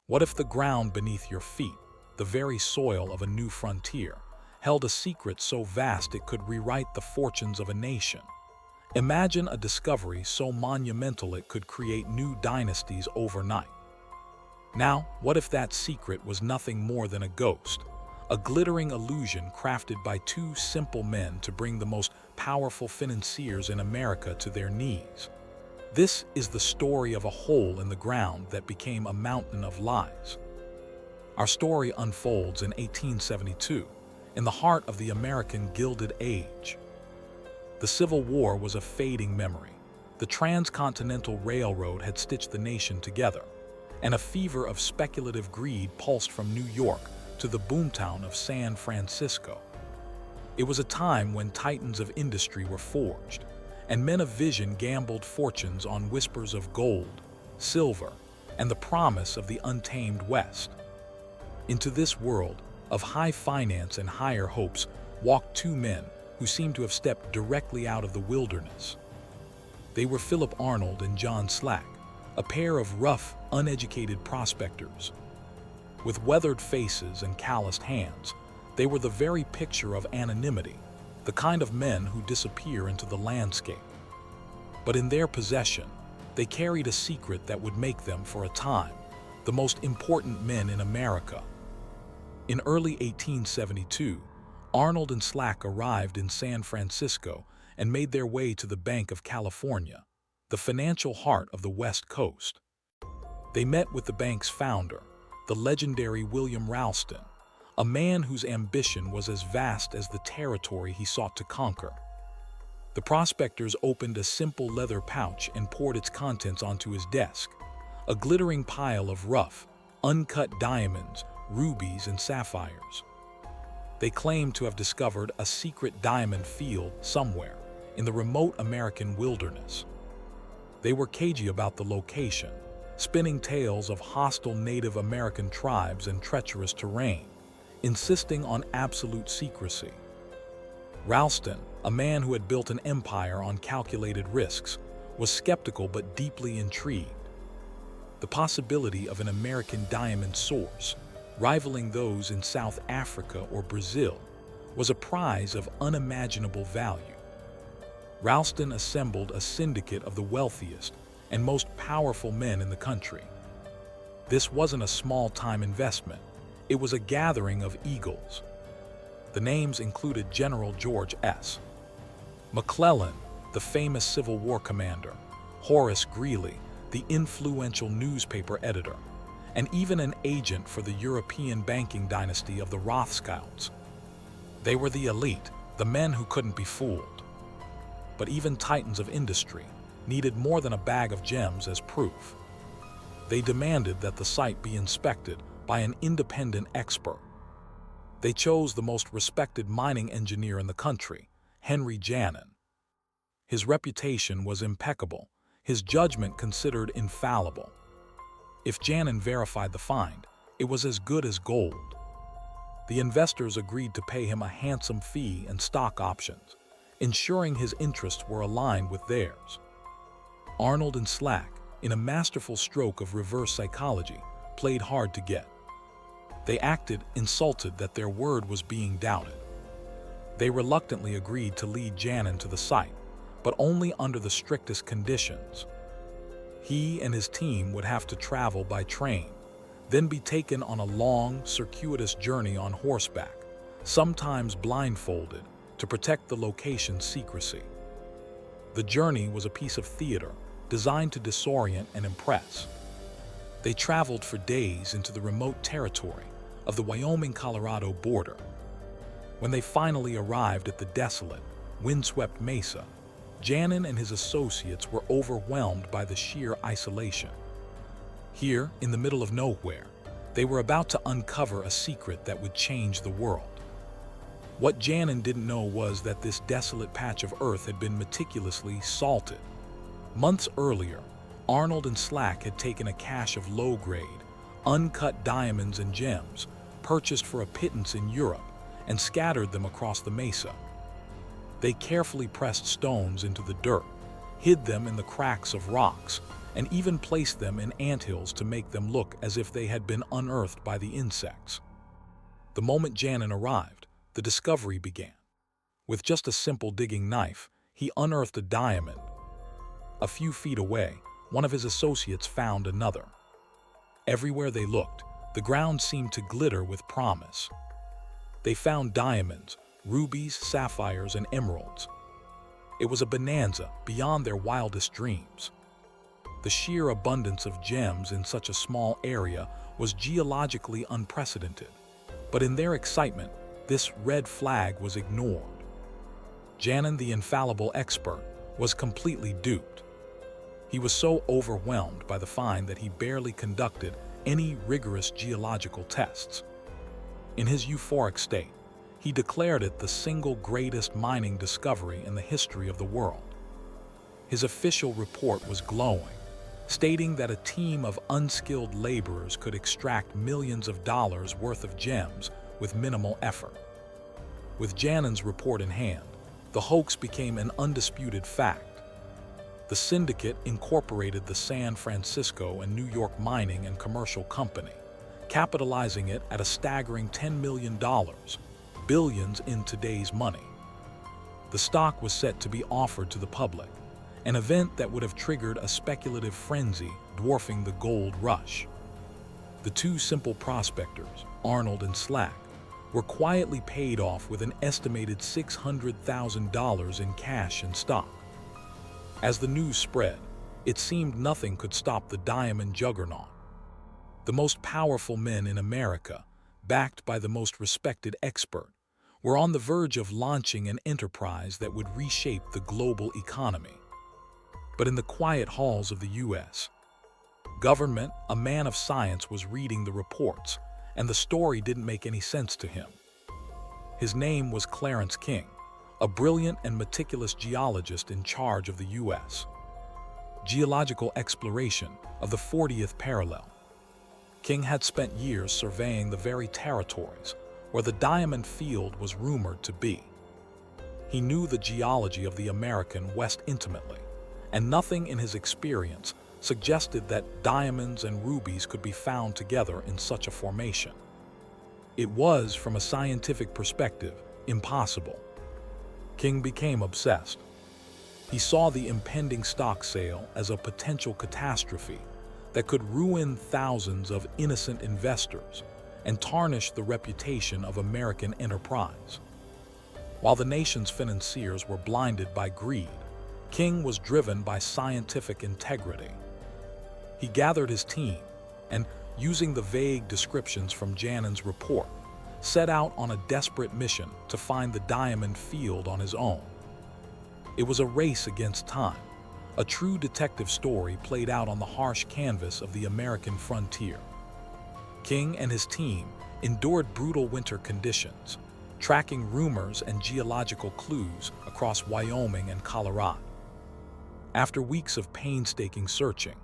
What if the ground beneath your feet, the very soil of a new frontier, held a secret so vast it could rewrite the fortunes of a nation? Imagine a discovery so monumental it could create new dynasties overnight. Now, what if that secret was nothing more than a ghost, a glittering illusion crafted by two simple men to bring the most powerful financiers in America to their knees? This is the story of a hole in the ground that became a mountain of lies. Our story unfolds in 1872, in the heart of the American Gilded Age. The Civil War was a fading memory. The Transcontinental Railroad had stitched the nation together, and a fever of speculative greed pulsed from New York to the boomtown of San Francisco. It was a time when titans of industry were forged, and men of vision gambled fortunes on whispers of gold, silver, and the promise of the untamed West. Into this world of high finance and higher hopes walked two men who seemed to have stepped directly out of the wilderness. They were Philip Arnold and John Slack, a pair of rough, uneducated prospectors. With weathered faces and calloused hands, they were the very picture of anonymity, the kind of men who disappear into the landscape. But in their possession, they carried a secret that would make them, for a time, the most important men in America. In early 1872, Arnold and Slack arrived in San Francisco and made their way to the Bank of California, the financial heart of the West Coast. They met with the bank's founder, the legendary William Ralston, a man whose ambition was as vast as the territory he sought to conquer. The prospectors opened a simple leather pouch and poured its contents onto his desk, a glittering pile of rough, uncut diamonds, rubies, and sapphires. They claimed to have discovered a secret diamond field somewhere in the remote American wilderness. They were cagey about the location, spinning tales of hostile Native American tribes and treacherous terrain, insisting on absolute secrecy. Ralston, a man who had built an empire on calculated risks, was skeptical but deeply intrigued. The possibility of an American diamond source, rivaling those in South Africa or Brazil, was a prize of unimaginable value. Ralston assembled a syndicate of the wealthiest and most powerful men in the country. This wasn't a small-time investment. It was a gathering of eagles. The names included General George S. McClellan, the famous Civil War commander, Horace Greeley, the influential newspaper editor, and even an agent for the European banking dynasty of the Rothschilds. They were the elite, the men who couldn't be fooled. But even titans of industry needed more than a bag of gems as proof. They demanded that the site be inspected by an independent expert. They chose the most respected mining engineer in the country, Henry Janin. His reputation was impeccable, his judgment considered infallible. If Janin verified the find, it was as good as gold. The investors agreed to pay him a handsome fee and stock options, ensuring his interests were aligned with theirs. Arnold and Slack, in a masterful stroke of reverse psychology, played hard to get. They acted insulted that their word was being doubted. They reluctantly agreed to lead Janin to the site, but only under the strictest conditions. He and his team would have to travel by train, then be taken on a long, circuitous journey on horseback, sometimes blindfolded, to protect the location's secrecy. The journey was a piece of theater designed to disorient and impress. They traveled for days into the remote territory of the Wyoming-Colorado border. When they finally arrived at the desolate, windswept mesa, Janin and his associates were overwhelmed by the sheer isolation. Here, in the middle of nowhere, they were about to uncover a secret that would change the world. What Janin didn't know was that this desolate patch of earth had been meticulously salted. Months earlier, Arnold and Slack had taken a cache of low-grade, uncut diamonds and gems purchased for a pittance in Europe and scattered them across the mesa. They carefully pressed stones into the dirt, hid them in the cracks of rocks, and even placed them in anthills to make them look as if they had been unearthed by the insects. The moment Janin arrived, the discovery began. With just a simple digging knife, he unearthed a diamond. A few feet away, one of his associates found another. Everywhere they looked, the ground seemed to glitter with promise. They found diamonds, rubies, sapphires, and emeralds. It was a bonanza beyond their wildest dreams. The sheer abundance of gems in such a small area was geologically unprecedented, but in their excitement, this red flag was ignored. Janin, the infallible expert, was completely duped. He was so overwhelmed by the find that he barely conducted any rigorous geological tests. In his euphoric state, he declared it the single greatest mining discovery in the history of the world. His official report was glowing, stating that a team of unskilled laborers could extract millions of dollars worth of gems with minimal effort. With Janin's report in hand, the hoax became an undisputed fact. The syndicate incorporated the San Francisco and New York Mining and Commercial Company, capitalizing it at a staggering $10 million, billions in today's money. The stock was set to be offered to the public, an event that would have triggered a speculative frenzy dwarfing the gold rush. The two simple prospectors, Arnold and Slack, were quietly paid off with an estimated $600,000 in cash and stock. As the news spread, it seemed nothing could stop the diamond juggernaut. The most powerful men in America, backed by the most respected expert, were on the verge of launching an enterprise that would reshape the global economy. But in the quiet halls of the U.S. government, a man of science was reading the reports, and the story didn't make any sense to him. His name was Clarence King, a brilliant and meticulous geologist in charge of the U.S. geological exploration of the 40th parallel. King had spent years surveying the very territories where the diamond field was rumored to be. He knew the geology of the American West intimately, and nothing in his experience suggested that diamonds and rubies could be found together in such a formation. It was, from a scientific perspective, impossible. King became obsessed. He saw the impending stock sale as a potential catastrophe that could ruin thousands of innocent investors and tarnish the reputation of American enterprise. While the nation's financiers were blinded by greed, King was driven by scientific integrity. He gathered his team and, using the vague descriptions from Janin's report, set out on a desperate mission to find the diamond field on his own. It was a race against time, a true detective story played out on the harsh canvas of the American frontier. King and his team endured brutal winter conditions, tracking rumors and geological clues across Wyoming and Colorado. After weeks of painstaking searching,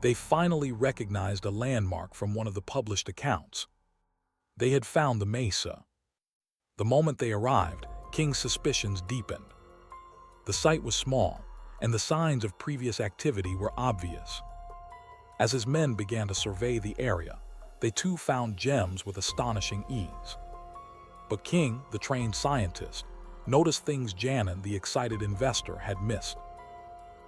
they finally recognized a landmark from one of the published accounts. They had found the mesa. The moment they arrived, King's suspicions deepened. The site was small, and the signs of previous activity were obvious. As his men began to survey the area, they too found gems with astonishing ease. But King, the trained scientist, noticed things Janin, the excited investor, had missed.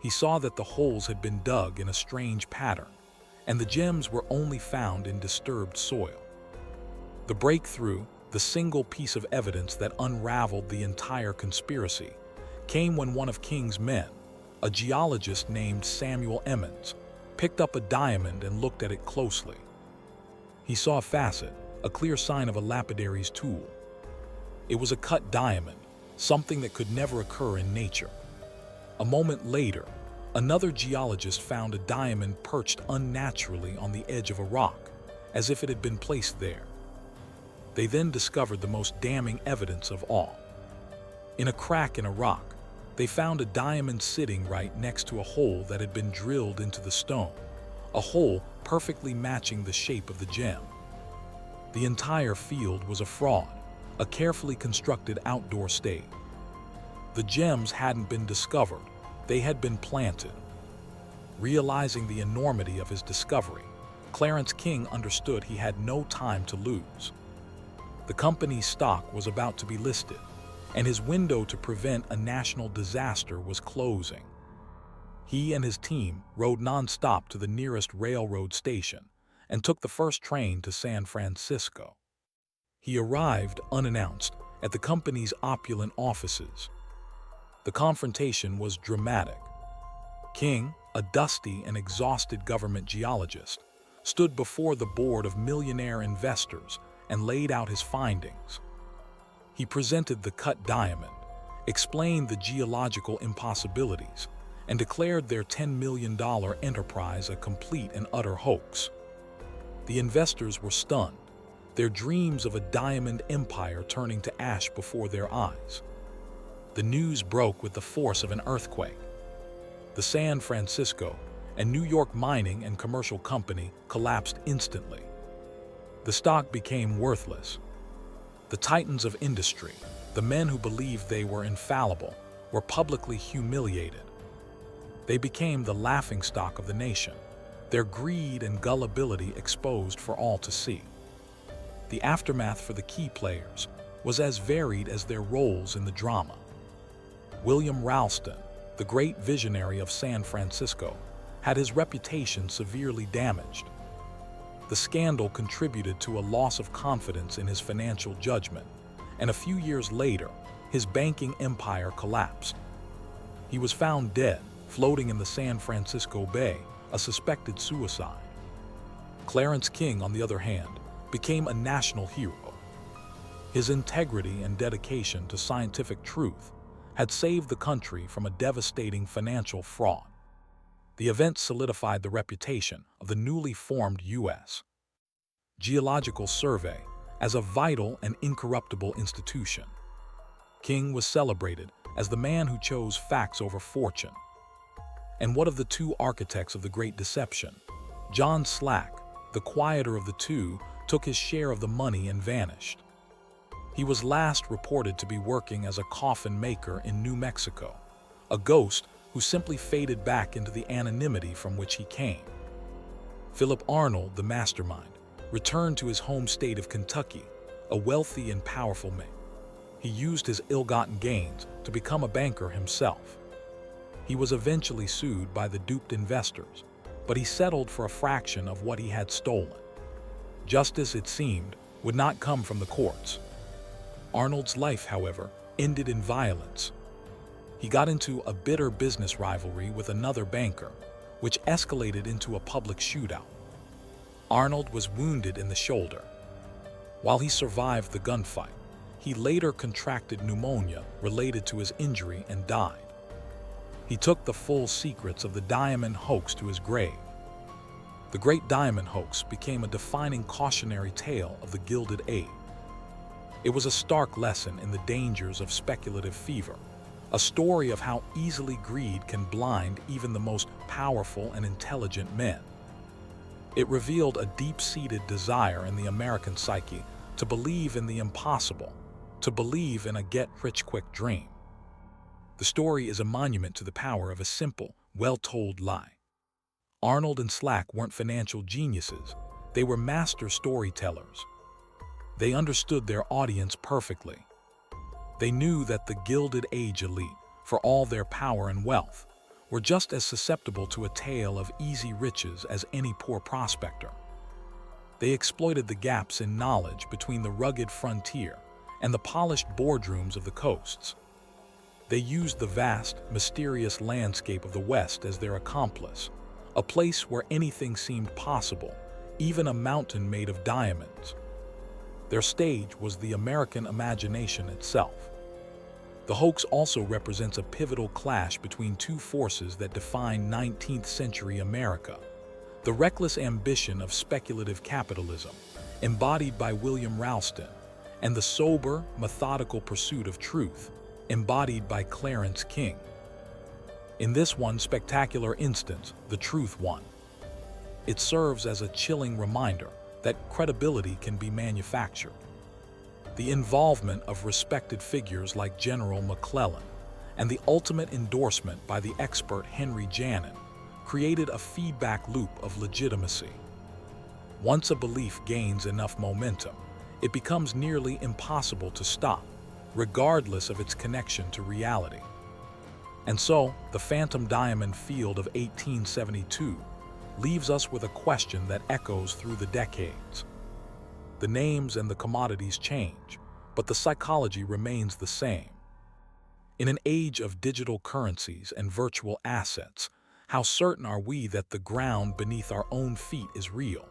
He saw that the holes had been dug in a strange pattern, and the gems were only found in disturbed soil. The breakthrough, the single piece of evidence that unraveled the entire conspiracy, came when one of King's men, a geologist named Samuel Emmons, picked up a diamond and looked at it closely. He saw a facet, a clear sign of a lapidary's tool. It was a cut diamond, something that could never occur in nature. A moment later, another geologist found a diamond perched unnaturally on the edge of a rock, as if it had been placed there. They then discovered the most damning evidence of all. In a crack in a rock, they found a diamond sitting right next to a hole that had been drilled into the stone, a hole perfectly matching the shape of the gem. The entire field was a fraud, a carefully constructed outdoor stage. The gems hadn't been discovered, they had been planted. Realizing the enormity of his discovery, Clarence King understood he had no time to lose. The company's stock was about to be listed, and his window to prevent a national disaster was closing. He and his team rode non-stop to the nearest railroad station and took the first train to San Francisco. He arrived unannounced at the company's opulent offices. The confrontation was dramatic. King, a dusty and exhausted government geologist, stood before the board of millionaire investors and laid out his findings. He presented the cut diamond, explained the geological impossibilities, and declared their $10 million enterprise a complete and utter hoax. The investors were stunned, their dreams of a diamond empire turning to ash before their eyes. The news broke with the force of an earthquake. The San Francisco and New York mining and commercial company collapsed instantly. The stock became worthless. The titans of industry, the men who believed they were infallible, were publicly humiliated. They became the laughingstock of the nation, their greed and gullibility exposed for all to see. The aftermath for the key players was as varied as their roles in the drama. William Ralston, the great visionary of San Francisco, had his reputation severely damaged. The scandal contributed to a loss of confidence in his financial judgment, and a few years later, his banking empire collapsed. He was found dead, floating in the San Francisco Bay, a suspected suicide. Clarence King, on the other hand, became a national hero. His integrity and dedication to scientific truth had saved the country from a devastating financial fraud. The event solidified the reputation of the newly formed U.S. Geological Survey as a vital and incorruptible institution. King was celebrated as the man who chose facts over fortune. And what of the two architects of the Great Deception? John Slack, the quieter of the two, took his share of the money and vanished. He was last reported to be working as a coffin maker in New Mexico, a ghost who simply faded back into the anonymity from which he came. Philip Arnold, the mastermind, returned to his home state of Kentucky, a wealthy and powerful man. He used his ill-gotten gains to become a banker himself. He was eventually sued by the duped investors, but he settled for a fraction of what he had stolen. Justice, it seemed, would not come from the courts. Arnold's life, however, ended in violence. He got into a bitter business rivalry with another banker, which escalated into a public shootout. Arnold was wounded in the shoulder. While he survived the gunfight, he later contracted pneumonia related to his injury and died. He took the full secrets of the diamond hoax to his grave. The Great Diamond Hoax became a defining cautionary tale of the Gilded Age. It was a stark lesson in the dangers of speculative fever, a story of how easily greed can blind even the most powerful and intelligent men. It revealed a deep-seated desire in the American psyche to believe in the impossible, to believe in a get-rich-quick dream. The story is a monument to the power of a simple, well-told lie. Arnold and Slack weren't financial geniuses, they were master storytellers. They understood their audience perfectly. They knew that the Gilded Age elite, for all their power and wealth, were just as susceptible to a tale of easy riches as any poor prospector. They exploited the gaps in knowledge between the rugged frontier and the polished boardrooms of the coasts. They used the vast, mysterious landscape of the West as their accomplice, a place where anything seemed possible, even a mountain made of diamonds. Their stage was the American imagination itself. The hoax also represents a pivotal clash between two forces that defined 19th century America: the reckless ambition of speculative capitalism, embodied by William Ralston, and the sober, methodical pursuit of truth, embodied by Clarence King. In this one spectacular instance, the truth won. It serves as a chilling reminder that credibility can be manufactured. The involvement of respected figures like General McClellan and the ultimate endorsement by the expert Henry Janin created a feedback loop of legitimacy. Once a belief gains enough momentum, it becomes nearly impossible to stop, regardless of its connection to reality. And so, the phantom diamond field of 1872 leaves us with a question that echoes through the decades. The names and the commodities change, but the psychology remains the same. In an age of digital currencies and virtual assets, how certain are we that the ground beneath our own feet is real?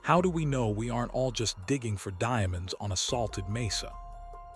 How do we know we aren't all just digging for diamonds on a salted mesa?